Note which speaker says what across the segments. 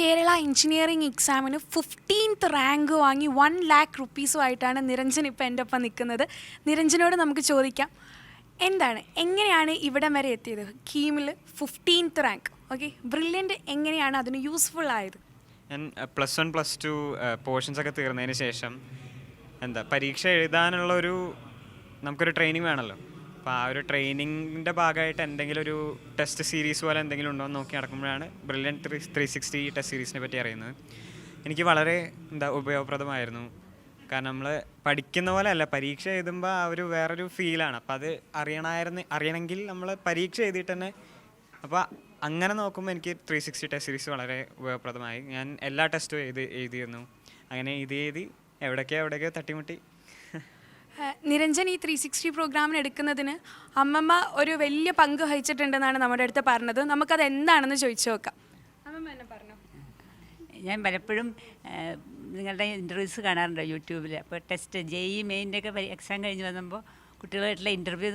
Speaker 1: Kerala engineering എക്സാമിന് 15th rank വാങ്ങി 1 lakh റുപ്പീസുമായിട്ടാണ് Niranjan ഇപ്പോൾ എൻ്റെ ഒപ്പം നിൽക്കുന്നത്. നിരഞ്ജനോട് നമുക്ക് ചോദിക്കാം, എങ്ങനെയാണ് ഇവിടം വരെ എത്തിയത്? കീമിൽ 15th റാങ്ക്, ഓക്കെ, ബ്രില്യൻ്റ് എങ്ങനെയാണ് അതിന് യൂസ്ഫുൾ ആയത്?
Speaker 2: ഞാൻ +1 +2 പോർഷൻസൊക്കെ തീർന്നതിന് ശേഷം പരീക്ഷ എഴുതാനുള്ളൊരു നമുക്കൊരു ട്രെയിനിങ് വേണമല്ലോ. അപ്പോൾ ആ ഒരു ട്രെയിനിങ്ങിൻ്റെ ഭാഗമായിട്ട് എന്തെങ്കിലും ഒരു ടെസ്റ്റ് സീരീസ് പോലെ എന്തെങ്കിലും ഉണ്ടോ എന്ന് നോക്കി നടക്കുമ്പോഴാണ് ബ്രില്യൻറ്റ് 360 ടെസ്റ്റ് സീരീസിനെ പറ്റി അറിയുന്നത്. എനിക്ക് വളരെ ഉപയോഗപ്രദമായിരുന്നു. കാരണം നമ്മൾ പഠിക്കുന്ന പോലെ അല്ല, പരീക്ഷ എഴുതുമ്പോൾ ആ ഒരു വേറൊരു ഫീലാണ്. അപ്പോൾ അത് അറിയണമെങ്കിൽ നമ്മൾ പരീക്ഷ എഴുതിയിട്ട് തന്നെ. അപ്പോൾ അങ്ങനെ നോക്കുമ്പോൾ എനിക്ക് 360 ടെസ്റ്റ് സീരീസ് വളരെ ഉപയോഗപ്രദമായി. ഞാൻ എല്ലാ ടെസ്റ്റും എഴുതിയിരുന്നു. അങ്ങനെ എഴുതി എവിടേക്കോ തട്ടിമുട്ടി.
Speaker 1: നിരഞ്ജൻ ഈ 360 പ്രോഗ്രാമിന് എടുക്കുന്നതിന് അമ്മമ്മ ഒരു വലിയ പങ്ക് വഹിച്ചിട്ടുണ്ടെന്നാണ് നമ്മുടെ അടുത്ത് പറഞ്ഞത്. നമുക്കത് എന്താണെന്ന് ചോദിച്ചു നോക്കാം. അമ്മമ്മ എന്നെ പറഞ്ഞു.
Speaker 3: ഞാൻ പലപ്പോഴും നിങ്ങളുടെ ഇൻ്റർവ്യൂസ് കാണാറുണ്ട് യൂട്യൂബിൽ. അപ്പോൾ ടെസ്റ്റ് JEE മെയിൻ്റെ ഒക്കെ എക്സാം കഴിഞ്ഞ് വന്നപ്പോൾ കുട്ടികളായിട്ടുള്ള ഇൻ്റർവ്യൂ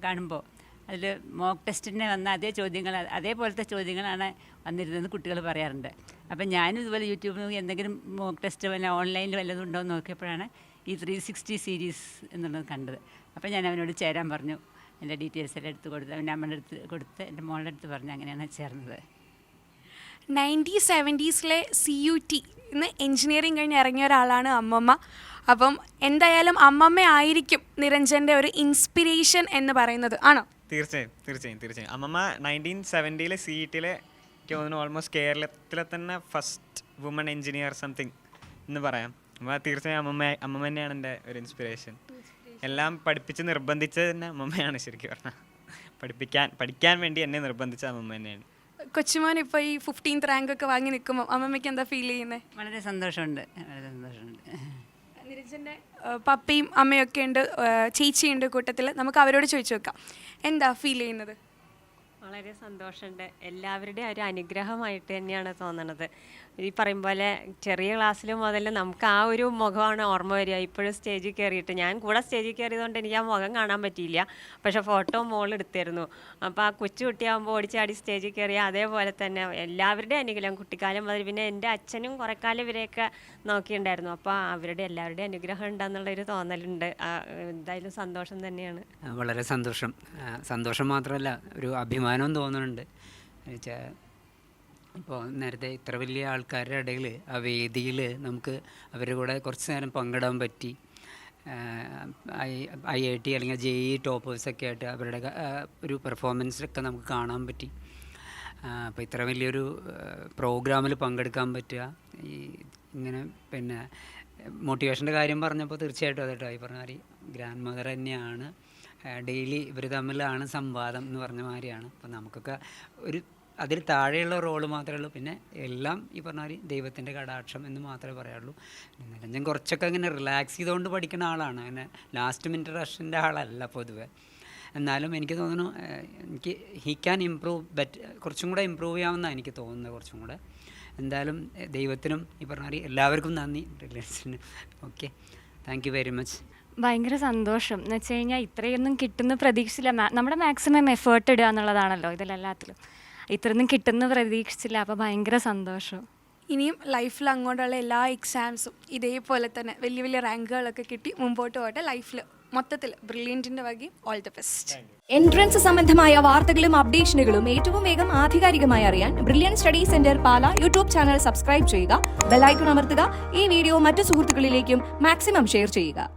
Speaker 3: കാണുമ്പോൾ അതിൽ മോക്ക് ടെസ്റ്റിന് വന്ന അതേപോലത്തെ ചോദ്യങ്ങളാണ് വന്നിരുന്നതെന്ന് കുട്ടികൾ പറയാറുണ്ട്. അപ്പം ഞാനും ഇതുപോലെ യൂട്യൂബിൽ നോക്കി എന്തെങ്കിലും മോക്ക് ടെസ്റ്റ് വല്ല ഓൺലൈനിൽ വല്ലതും ഉണ്ടോ എന്ന് നോക്കിയപ്പോഴാണ് ഈ 360 സീരീസ് എന്നുള്ളത് കണ്ടത്. അപ്പോൾ ഞാൻ അവനോട് ചേരാൻ പറഞ്ഞു. എൻ്റെ ഡീറ്റെയിൽസ് എല്ലാം എടുത്ത് കൊടുത്ത് അവൻ്റെ അമ്മയുടെ അടുത്ത് കൊടുത്ത് എൻ്റെ മോളുടെ അടുത്ത് പറഞ്ഞു. അങ്ങനെയാണ് ചേർന്നത്.
Speaker 1: 1970s CUT ഇന്ന് എൻജിനീയറിംഗ് കഴിഞ്ഞ് ഇറങ്ങിയ ഒരാളാണ് അമ്മമ്മ. അപ്പം എന്തായാലും അമ്മമ്മ ആയിരിക്കും നിരഞ്ജൻ്റെ ഒരു ഇൻസ്പിരേഷൻ എന്ന് പറയുന്നത്, ആണോ?
Speaker 2: തീർച്ചയായും. അമ്മമ്മ 1970 CET എനിക്ക് തോന്നുന്നു ഓൾമോസ്റ്റ് കേരളത്തിലെ തന്നെ ഫസ്റ്റ് വുമൺ എഞ്ചിനീയർ സംതിങ് എന്ന് പറയാം. അപ്പോൾ തീർച്ചയായും അമ്മമ്മ തന്നെയാണ് എൻ്റെ ഒരു ഇൻസ്പിരേഷൻ. എല്ലാം പഠിപ്പിച്ച് നിർബന്ധിച്ചത് തന്നെ അമ്മമ്മയാണ്. ശരിക്കും പറഞ്ഞാൽ പഠിക്കാൻ വേണ്ടി എന്നെ നിർബന്ധിച്ച അമ്മമ്മ തന്നെയാണ്.
Speaker 1: കൊച്ചുമോൻ ഇപ്പോൾ ഈ 15th റാങ്ക് ഒക്കെ വാങ്ങി നിൽക്കുമ്പോൾ അമ്മമ്മയ്ക്ക് എന്താ ഫീൽ ചെയ്യുന്നത്?
Speaker 3: വളരെ സന്തോഷമുണ്ട്.
Speaker 1: നിരഞ്ജൻ്റെ പപ്പയും അമ്മയൊക്കെ ഉണ്ട്, ചേച്ചിയുണ്ട് കൂട്ടത്തിൽ. നമുക്ക് അവരോട് ചോദിച്ചു നോക്കാം, എന്താ ഫീൽ ചെയ്യുന്നത്?
Speaker 4: വളരെ സന്തോഷമുണ്ട്. എല്ലാവരുടെയും ഒരു അനുഗ്രഹമായിട്ട് തന്നെയാണ് തോന്നണത്. ഈ പറയും പോലെ ചെറിയ ക്ലാസ്സിൽ മുതൽ നമുക്ക് ആ ഒരു മുഖമാണ് ഓർമ്മ വരിക. ഇപ്പോഴും സ്റ്റേജിൽ കയറിയിട്ട് ഞാൻ കൂടെ സ്റ്റേജിൽ കയറിയതുകൊണ്ട് എനിക്ക് ആ മുഖം കാണാൻ പറ്റിയില്ല. പക്ഷേ ഫോട്ടോ മോൾ എടുത്തിരുന്നു. അപ്പോൾ ആ കൊച്ചുകുട്ടിയാകുമ്പോൾ ഓടിച്ചാടി സ്റ്റേജിൽ കയറിയ അതേപോലെ തന്നെ എല്ലാവരുടെയും അനുഗ്രഹം കുട്ടിക്കാലം മുതൽ. പിന്നെ എൻ്റെ അച്ഛനും കുറേ കാലം ഇവരെയൊക്കെ നോക്കിയിട്ടുണ്ടായിരുന്നു. അപ്പോൾ അവരുടെ എല്ലാവരുടെയും അനുഗ്രഹം ഉണ്ടെന്നുള്ളൊരു തോന്നലുണ്ട്. എന്തായാലും സന്തോഷം തന്നെയാണ്.
Speaker 5: വളരെ സന്തോഷം മാത്രമല്ല, ഒരു അഭിമാനവും തോന്നുന്നുണ്ട്. ഇപ്പോൾ നേരത്തെ ഇത്ര വലിയ ആൾക്കാരുടെ ഇടയിൽ ആ വേദിയിൽ നമുക്ക് അവരുടെ കൂടെ കുറച്ച് നേരം പങ്കിടാൻ പറ്റി. IIT അല്ലെങ്കിൽ JEE ടോപ്പേഴ്സൊക്കെ ആയിട്ട് അവരുടെ ഒരു പെർഫോമൻസിലൊക്കെ നമുക്ക് കാണാൻ പറ്റി. അപ്പോൾ ഇത്ര വലിയൊരു പ്രോഗ്രാമിൽ പങ്കെടുക്കാൻ പറ്റുക, ഇങ്ങനെ പിന്നെ മോട്ടിവേഷൻ്റെ കാര്യം പറഞ്ഞപ്പോൾ തീർച്ചയായിട്ടും അതായിട്ട് ഈ പറഞ്ഞ മാതിരി ഗ്രാൻഡ് മദർ തന്നെയാണ്. ഡെയിലി ഇവർ തമ്മിലാണ് സംവാദം എന്ന് പറഞ്ഞ മാതിരിയാണ്. അപ്പോൾ നമുക്കൊക്കെ ഒരു അതിൽ താഴെയുള്ള റോള് മാത്രമേ ഉള്ളൂ. പിന്നെ എല്ലാം ഈ പറഞ്ഞ മാതിരി ദൈവത്തിൻ്റെ കടാക്ഷം എന്ന് മാത്രമേ പറയാറുള്ളൂ. നിരഞ്ജൻ കുറച്ചൊക്കെ ഇങ്ങനെ റിലാക്സ് ചെയ്തുകൊണ്ട് പഠിക്കുന്ന ആളാണ്. അങ്ങനെ ലാസ്റ്റ് മിനിറ്റ് റഷിൻ്റെ ആളല്ല പൊതുവെ. എന്നാലും എനിക്ക് തോന്നുന്നു എനിക്ക് ഹി ക്യാൻ ഇമ്പ്രൂവ് കുറച്ചും കൂടെ ഇമ്പ്രൂവ് ചെയ്യാമെന്നാണ് എനിക്ക് തോന്നുന്നത്. കുറച്ചും കൂടെ എന്തായാലും ദൈവത്തിനും ഈ പറഞ്ഞ മാതിരി എല്ലാവർക്കും നന്ദി. റിലേഷന് okay, thank you very much.
Speaker 6: ഭയങ്കര സന്തോഷം എന്ന് വെച്ച് കഴിഞ്ഞാൽ ഇത്രയൊന്നും കിട്ടുന്ന പ്രതീക്ഷിച്ചില്ല. നമ്മുടെ മാക്സിമം എഫേർട്ട് ഇടുക എന്നുള്ളതാണല്ലോ ഇതിലെല്ലാത്തിലും. ഇത്രയൊന്നും കിട്ടുന്ന പ്രതീക്ഷിച്ചില്ല. അപ്പോൾ ഭയങ്കര സന്തോഷം.
Speaker 1: ഇനിയും ലൈഫിൽ അങ്ങോട്ടുള്ള എല്ലാ എക്സാംസും ഇതേപോലെ തന്നെ വലിയ വലിയ റാങ്കുകളൊക്കെ കിട്ടി മുമ്പോട്ട് പോകട്ടെ. ലൈഫിൽ മൊത്തത്തിൽ ബ്രില്യൻറ്റിൻ്റെ വകയും ഓൾ ദി ബെസ്റ്റ്.
Speaker 7: എൻട്രൻസ് സംബന്ധമായ വാർത്തകളും അപ്ഡേഷനുകളും ഏറ്റവും വേഗം ആധികാരികമായി അറിയാൻ ബ്രില്യൻ സ്റ്റഡി സെന്റർ പാല യൂട്യൂബ് ചാനൽ സബ്സ്ക്രൈബ് ചെയ്യുക, ബെൽ ഐക്കൺ അമർത്തുക. ഈ വീഡിയോ മറ്റു സുഹൃത്തുക്കളിലേക്കും മാക്സിമം ഷെയർ ചെയ്യുക.